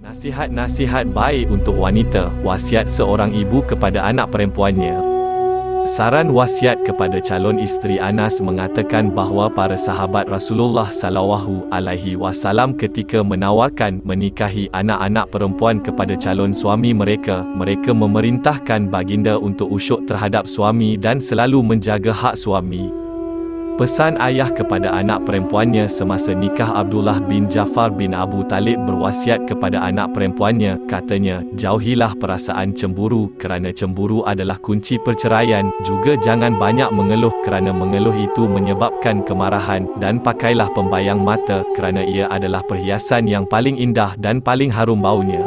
Nasihat-nasihat baik untuk wanita, wasiat seorang ibu kepada anak perempuannya. Saran wasiat kepada calon isteri. Anas mengatakan bahawa para sahabat Rasulullah SAW ketika menawarkan menikahi anak-anak perempuan kepada calon suami mereka, mereka memerintahkan baginda untuk usyuk terhadap suami dan selalu menjaga hak suami. Pesan ayah kepada anak perempuannya semasa nikah. Abdullah bin Jafar bin Abu Talib berwasiat kepada anak perempuannya, katanya, jauhilah perasaan cemburu kerana cemburu adalah kunci perceraian. Juga jangan banyak mengeluh kerana mengeluh itu menyebabkan kemarahan, dan pakailah pembayang mata kerana ia adalah perhiasan yang paling indah dan paling harum baunya.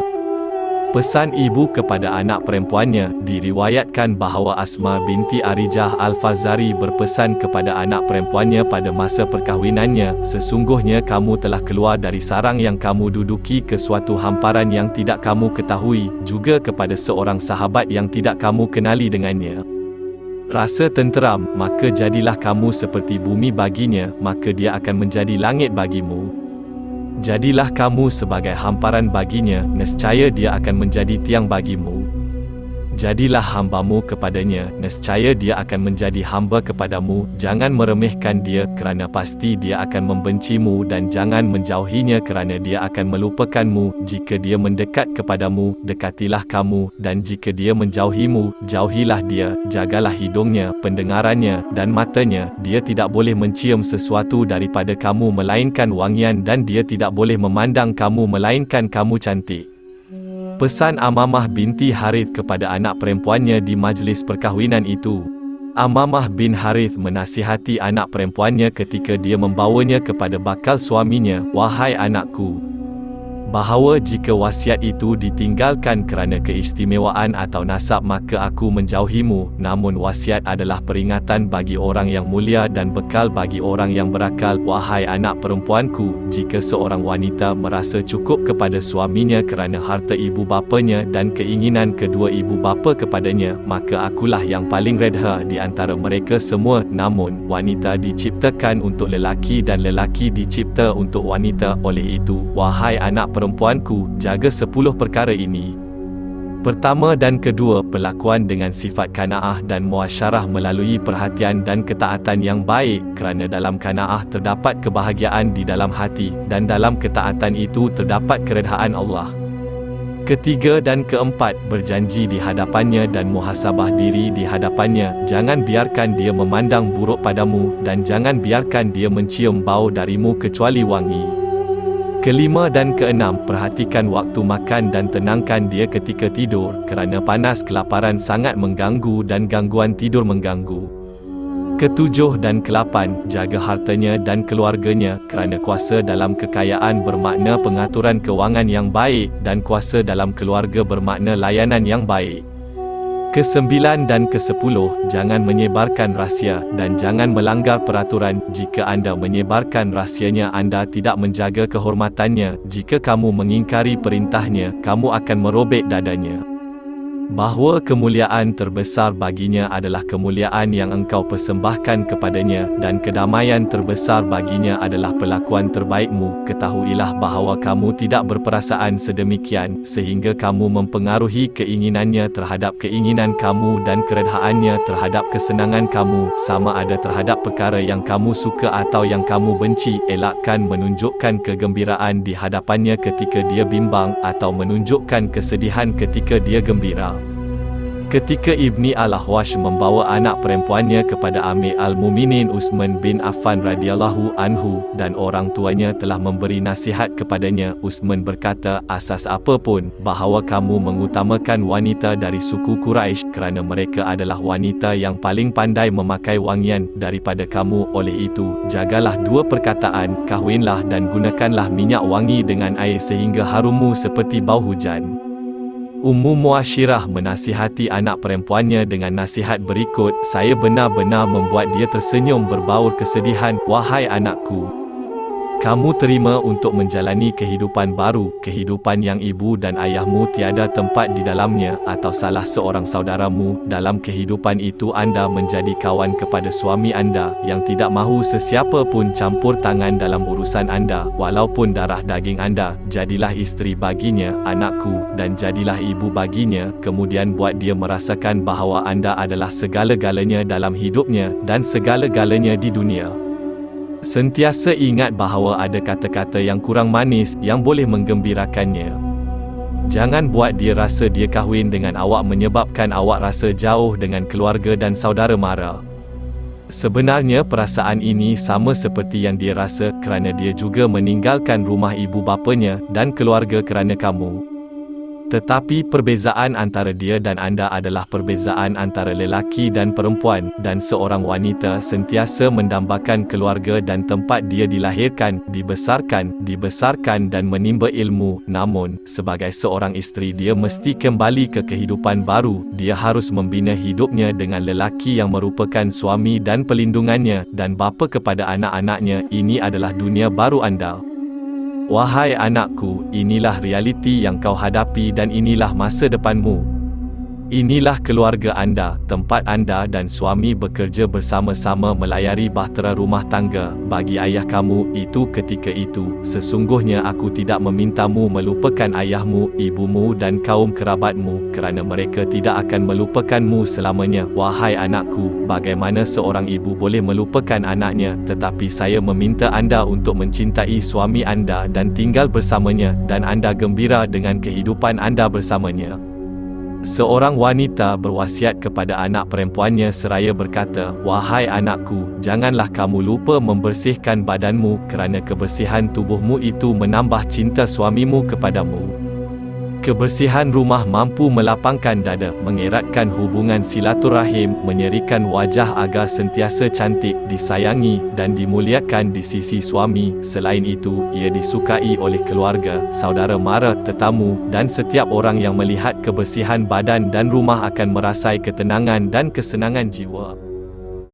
Pesan ibu kepada anak perempuannya. Diriwayatkan bahawa Asma binti Arijah Al-Fazari berpesan kepada anak perempuannya pada masa perkahwinannya, sesungguhnya kamu telah keluar dari sarang yang kamu duduki ke suatu hamparan yang tidak kamu ketahui, juga kepada seorang sahabat yang tidak kamu kenali dengannya. Rasa tenteram, maka jadilah kamu seperti bumi baginya, maka dia akan menjadi langit bagimu. Jadilah kamu sebagai hamparan baginya, nescaya dia akan menjadi tiang bagimu. Jadilah hambamu kepadanya, nescaya dia akan menjadi hamba kepadamu. Jangan meremehkan dia kerana pasti dia akan membencimu, dan jangan menjauhinya kerana dia akan melupakanmu. Jika dia mendekat kepadamu, dekatilah kamu, dan jika dia menjauhimu, jauhilah dia. Jagalah hidungnya, pendengarannya, dan matanya. Dia tidak boleh mencium sesuatu daripada kamu melainkan wangian, dan dia tidak boleh memandang kamu melainkan kamu cantik. Pesan Amamah binti Harith kepada anak perempuannya di majlis perkahwinan itu. Amamah bin Harith menasihati anak perempuannya ketika dia membawanya kepada bakal suaminya, wahai anakku, bahawa jika wasiat itu ditinggalkan kerana keistimewaan atau nasab, maka aku menjauhimu. Namun wasiat adalah peringatan bagi orang yang mulia dan bekal bagi orang yang berakal. Wahai anak perempuanku, jika seorang wanita merasa cukup kepada suaminya kerana harta ibu bapanya dan keinginan kedua ibu bapa kepadanya, maka akulah yang paling redha di antara mereka semua. Namun, wanita diciptakan untuk lelaki dan lelaki dicipta untuk wanita. Oleh itu, wahai anak perempuanku, jaga 10 perkara ini. Pertama dan kedua, perlakuan dengan sifat qanaah dan muasyarah melalui perhatian dan ketaatan yang baik, kerana dalam qanaah terdapat kebahagiaan di dalam hati, dan dalam ketaatan itu terdapat keredaan Allah. Ketiga dan keempat, berjanji di hadapannya dan muhasabah diri di hadapannya. Jangan biarkan dia memandang buruk padamu, dan jangan biarkan dia mencium bau darimu kecuali wangi. Kelima dan keenam, perhatikan waktu makan dan tenangkan dia ketika tidur, kerana panas kelaparan sangat mengganggu dan gangguan tidur mengganggu. Ketujuh dan kelapan, jaga hartanya dan keluarganya, kerana kuasa dalam kekayaan bermakna pengaturan kewangan yang baik, dan kuasa dalam keluarga bermakna layanan yang baik. Kesembilan dan kesepuluh, jangan menyebarkan rahsia, dan jangan melanggar peraturan. Jika anda menyebarkan rahsianya, anda tidak menjaga kehormatannya. Jika kamu mengingkari perintahnya, kamu akan merobek dadanya. Bahawa kemuliaan terbesar baginya adalah kemuliaan yang engkau persembahkan kepadanya, dan kedamaian terbesar baginya adalah perlakuan terbaikmu. Ketahuilah bahawa kamu tidak berperasaan sedemikian, sehingga kamu mempengaruhi keinginannya terhadap keinginan kamu dan keredhaannya terhadap kesenangan kamu, sama ada terhadap perkara yang kamu suka atau yang kamu benci. Elakkan menunjukkan kegembiraan di hadapannya ketika dia bimbang, atau menunjukkan kesedihan ketika dia gembira. Ketika Ibni Al-Ahwash membawa anak perempuannya kepada Amir Al-Muminin Utsman bin Affan radhiyallahu anhu, dan orang tuanya telah memberi nasihat kepadanya, Utsman berkata, asas apapun, bahawa kamu mengutamakan wanita dari suku Quraisy, kerana mereka adalah wanita yang paling pandai memakai wangian daripada kamu. Oleh itu, jagalah dua perkataan, kahwinlah dan gunakanlah minyak wangi dengan air sehingga harummu seperti bau hujan. Ummu Muashirah menasihati anak perempuannya dengan nasihat berikut, saya benar-benar membuat dia tersenyum berbaur kesedihan, wahai anakku, Kamu terima untuk menjalani kehidupan baru, kehidupan yang ibu dan ayahmu tiada tempat di dalamnya, atau salah seorang saudaramu. Dalam kehidupan itu anda menjadi kawan kepada suami anda, yang tidak mahu sesiapa pun campur tangan dalam urusan anda, walaupun darah daging anda. Jadilah isteri baginya, anakku, dan jadilah ibu baginya, kemudian buat dia merasakan bahawa anda adalah segala-galanya dalam hidupnya, dan segala-galanya di dunia. Sentiasa ingat bahawa ada kata-kata yang kurang manis yang boleh menggembirakannya. Jangan buat dia rasa dia kahwin dengan awak menyebabkan awak rasa jauh dengan keluarga dan saudara mara. Sebenarnya perasaan ini sama seperti yang dia rasa kerana dia juga meninggalkan rumah ibu bapanya dan keluarga kerana kamu. Tetapi perbezaan antara dia dan anda adalah perbezaan antara lelaki dan perempuan, dan seorang wanita sentiasa mendambakan keluarga dan tempat dia dilahirkan, dibesarkan dan menimba ilmu. Namun, sebagai seorang isteri dia mesti kembali ke kehidupan baru. Dia harus membina hidupnya dengan lelaki yang merupakan suami dan pelindungannya, dan bapa kepada anak-anaknya. Ini adalah dunia baru anda. Wahai anakku, inilah realiti yang kau hadapi dan inilah masa depanmu. Inilah keluarga anda, tempat anda dan suami bekerja bersama-sama melayari bahtera rumah tangga. Bagi ayah kamu, itu ketika itu, sesungguhnya aku tidak memintamu melupakan ayahmu, ibumu dan kaum kerabatmu, kerana mereka tidak akan melupakanmu selamanya. Wahai anakku, bagaimana seorang ibu boleh melupakan anaknya, tetapi saya meminta anda untuk mencintai suami anda dan tinggal bersamanya, dan anda gembira dengan kehidupan anda bersamanya. Seorang wanita berwasiat kepada anak perempuannya seraya berkata, wahai anakku, janganlah kamu lupa membersihkan badanmu, kerana kebersihan tubuhmu itu menambah cinta suamimu kepadamu. Kebersihan rumah mampu melapangkan dada, mengeratkan hubungan silaturahim, menyerikan wajah agar sentiasa cantik, disayangi, dan dimuliakan di sisi suami. Selain itu, ia disukai oleh keluarga, saudara mara, tetamu, dan setiap orang yang melihat kebersihan badan dan rumah akan merasai ketenangan dan kesenangan jiwa.